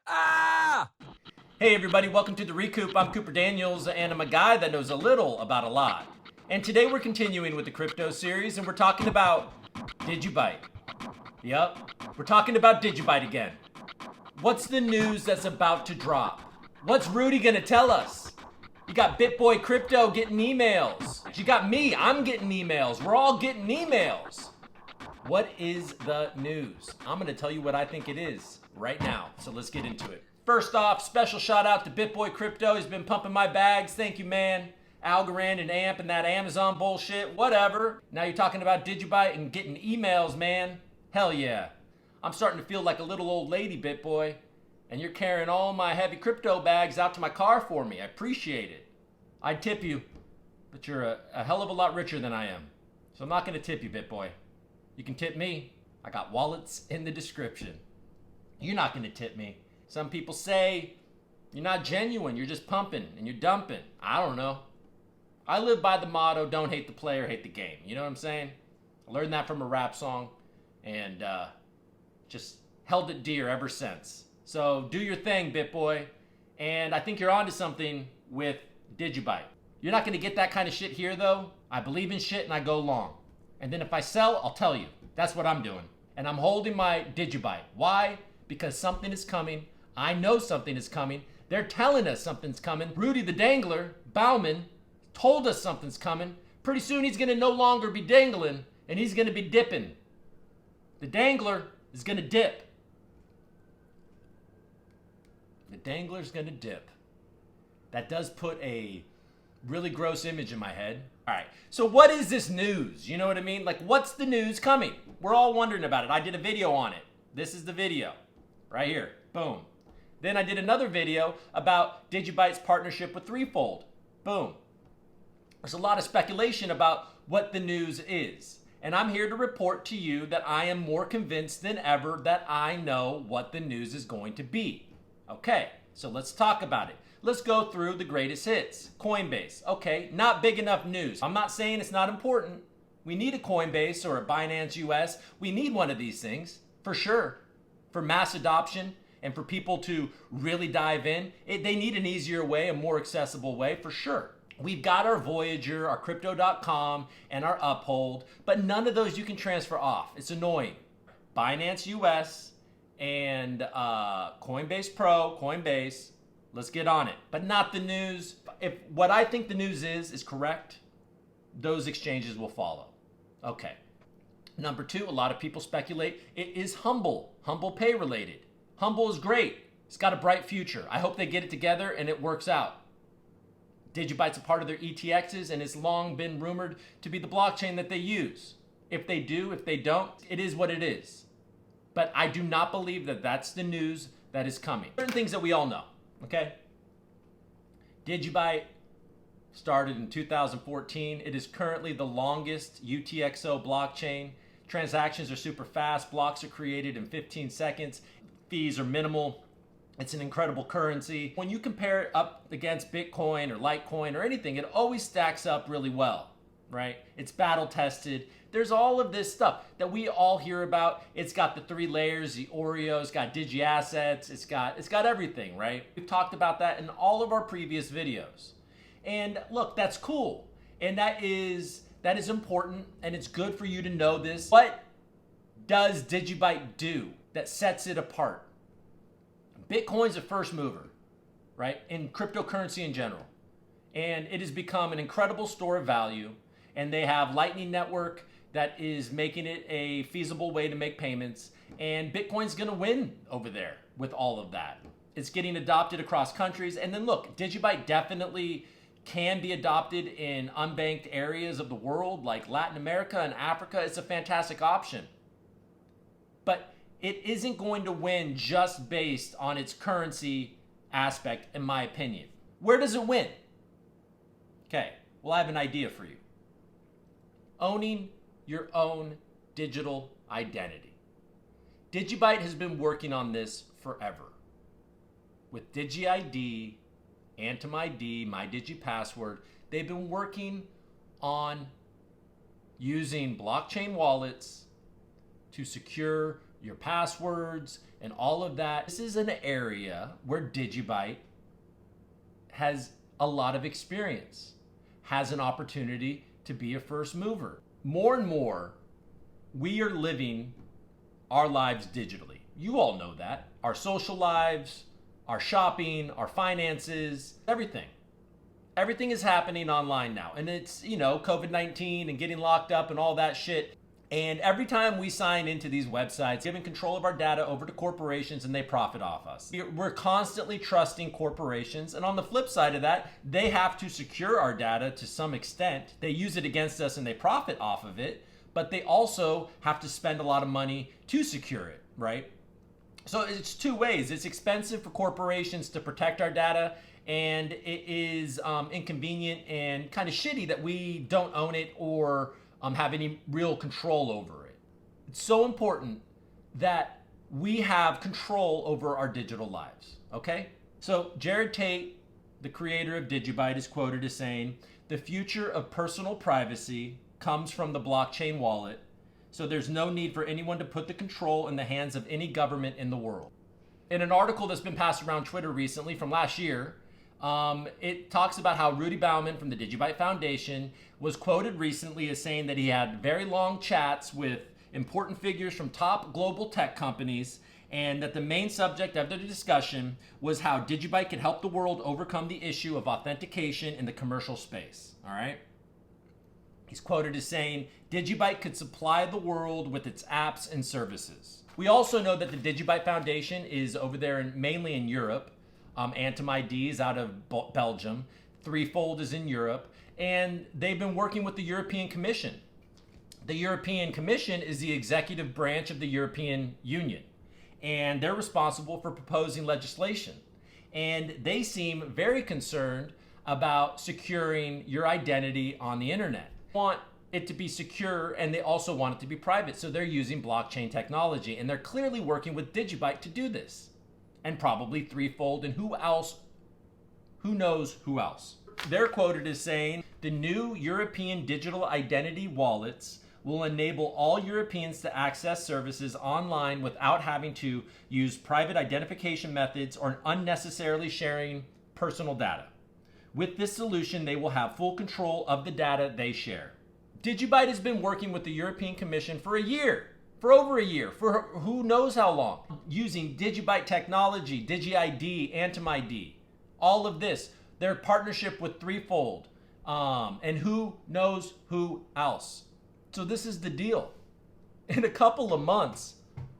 Ah! Hey everybody, welcome to the ReCoop. I'm Cooper Daniels, and I'm a guy that knows a little about a lot. And today we're continuing with the crypto series, and we're talking about DigiByte. Yep, we're talking about DigiByte again. What's the news that's about to drop? What's Rudy gonna tell us? You got Bitboy Crypto getting emails. You got me, I'm getting emails. We're all getting emails. What is the news? I'm gonna tell you what I think it is right now. So let's get into it. First off, special shout out to Bitboy Crypto. He's been pumping my bags. Thank you, man. Algorand and AMP and that Amazon bullshit, whatever. Now you're talking about DigiByte and getting emails, man. Hell yeah. I'm starting to feel like a little old lady, Bitboy. And you're carrying all my heavy crypto bags out to my car for me. I appreciate it. I'd tip you, but you're a hell of a lot richer than I am. So I'm not gonna tip you, Bitboy. You can tip me. I got wallets in the description. You're not gonna tip me. Some people say you're not genuine, you're just pumping and you're dumping. I don't know. I live by the motto, don't hate the player, hate the game. You know what I'm saying? I learned that from a rap song and just held it dear ever since. So do your thing, Bitboy. And I think you're onto something with DigiByte. You're not gonna get that kind of shit here though. I believe in shit and I go long. And then if I sell, I'll tell you. That's what I'm doing. And I'm holding my DigiByte. Why? Because something is coming. I know something is coming. They're telling us something's coming. Rudy the Dangler, Bauman, told us something's coming. Pretty soon he's gonna no longer be dangling and he's gonna be dipping. The Dangler is gonna dip. The Dangler's gonna dip. That does put a really gross image in my head. All right, so what is this news? You know what I mean? Like, what's the news coming? We're all wondering about it. I did a video on it. This is the video right here. Boom. Then I did another video about DigiByte's partnership with Threefold. Boom. There's a lot of speculation about what the news is. And I'm here to report to you that I am more convinced than ever that I know what the news is going to be. Okay, so let's talk about it. Let's go through the greatest hits. Coinbase. Okay, not big enough news. I'm not saying it's not important. We need a Coinbase or a Binance US. We need one of these things, for sure. For mass adoption and for people to really dive in. They need an easier way, a more accessible way, for sure. We've got our Voyager, our Crypto.com, and our Uphold, but none of those you can transfer off. It's annoying. Binance US and Coinbase Pro, Coinbase. Let's get on it. But not the news. If what I think the news is correct, those exchanges will follow. Okay. Number two, a lot of people speculate it is Humble Pay related. Humble is great. It's got a bright future. I hope they get it together and it works out. DigiByte's a part of their ETXs and it's long been rumored to be the blockchain that they use. If they do, if they don't, it is what it is. But I do not believe that that's the news that is coming. Certain things that we all know. Okay? DigiByte started in 2014. It is currently the longest UTXO blockchain. Transactions are super fast. Blocks are created in 15 seconds. Fees are minimal. It's an incredible currency. When you compare it up against Bitcoin or Litecoin or anything, it always stacks up really well, right? It's battle tested. There's all of this stuff that we all hear about. It's got the 3 layers, the Oreo, it's got digi assets, it's got everything, right? We've talked about that in all of our previous videos. And look, that's cool. And that is important and it's good for you to know this. What does DigiByte do that sets it apart? Bitcoin's a first mover, right? In cryptocurrency in general. And it has become an incredible store of value. And they have Lightning Network that is making it a feasible way to make payments. And Bitcoin's gonna win over there with all of that. It's getting adopted across countries. And then look, DigiByte definitely can be adopted in unbanked areas of the world like Latin America and Africa. It's a fantastic option. But it isn't going to win just based on its currency aspect, in my opinion. Where does it win? Okay, well, I have an idea for you. Owning your own digital identity. DigiByte has been working on this forever. With DigiID, Antum ID, My DigiPassword, they've been working on using blockchain wallets to secure your passwords, and all of that. This is an area where DigiByte has a lot of experience, has an opportunity to be a first mover. More and more, we are living our lives digitally. You all know that. Our social lives, our shopping, our finances, everything. Everything is happening online now. And it's, COVID-19 and getting locked up and all that shit. And every time we sign into these websites, giving control of our data over to corporations and they profit off us. We're constantly trusting corporations. And on the flip side of that, they have to secure our data to some extent. They use it against us and they profit off of it. But they also have to spend a lot of money to secure it, right? So it's two ways. It's expensive for corporations to protect our data, and it is inconvenient and kind of shitty that we don't own it or have any real control over it. It's so important that we have control over our digital lives, okay? So Tate, the creator of DigiByte, is quoted as saying, "The future of personal privacy comes from the blockchain wallet, so there's no need for anyone to put the control in the hands of any government in the world." In an article that's been passed around Twitter recently from last year, it talks about how Rudy Bauman from the DigiByte Foundation was quoted recently as saying that he had very long chats with important figures from top global tech companies, and that the main subject of the discussion was how DigiByte could help the world overcome the issue of authentication in the commercial space. All right? He's quoted as saying, "DigiByte could supply the world with its apps and services." We also know that the DigiByte Foundation is over there mainly in Europe. Antum is out of Belgium. Threefold is in Europe. And they've been working with the European Commission. The European Commission is the executive branch of the European Union. And they're responsible for proposing legislation. And they seem very concerned about securing your identity on the internet. They want it to be secure, and they also want it to be private. So they're using blockchain technology. And they're clearly working with DigiByte to do this. And probably Threefold, and who else? Who knows who else? They're quoted as saying, "The new European digital identity wallets will enable all Europeans to access services online without having to use private identification methods or unnecessarily sharing personal data. With this solution, they will have full control of the data they share." DigiByte has been working with the European Commission for a year. For over a year, for who knows how long, using DigiByte technology, DigiID, antum, all of this, their partnership with Threefold, and who knows who else. So this is the deal. In a couple of months,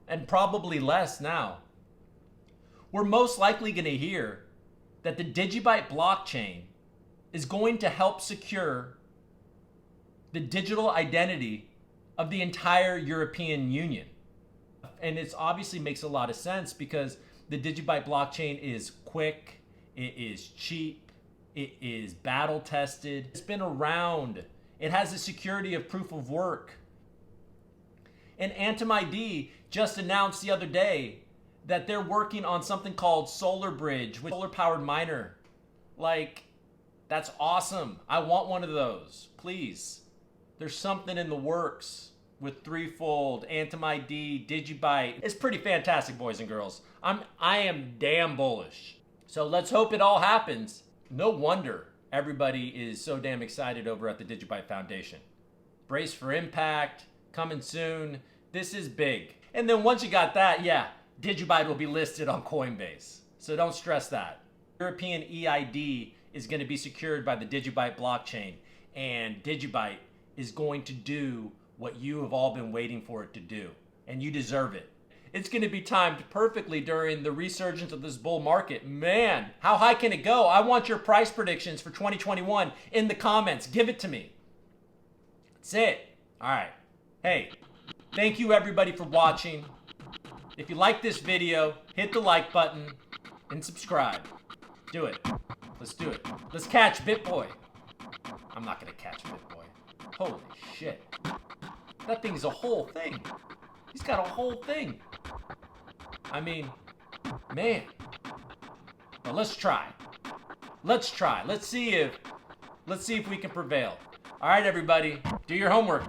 and probably less now, we're most likely going to hear that the DigiByte blockchain is going to help secure the digital identity of the entire European Union. And it obviously makes a lot of sense because the DigiByte blockchain is quick, it is cheap, it is battle tested, it's been around, it has the security of proof of work. And Antum just announced the other day that they're working on something called Solar Bridge, with solar powered miner. Like, that's awesome. I want one of those, please. There's something in the works with Threefold, Antum, DigiByte. It's pretty fantastic, boys and girls. I am damn bullish. So let's hope it all happens. No wonder everybody is so damn excited over at the DigiByte Foundation. Brace for impact, coming soon. This is big. And then once you got that, yeah, DigiByte will be listed on Coinbase. So don't stress that. European EID is going to be secured by the DigiByte blockchain, and DigiByte is going to do what you have all been waiting for it to do, and you deserve it. It's going to be timed perfectly during the resurgence of this bull market. Man, how high can it go? I want your price predictions for 2021 in the comments. Give it to me. That's it. All right. Hey, thank you everybody for watching. If you like this video, hit the like button and subscribe. Do it. Let's do it. Let's catch Bitboy. I'm not going to catch Bitboy. Holy shit. That thing's a whole thing. He's got a whole thing. I mean, man. But let's try. Let's try. Let's see if we can prevail. All right, everybody, do your homework.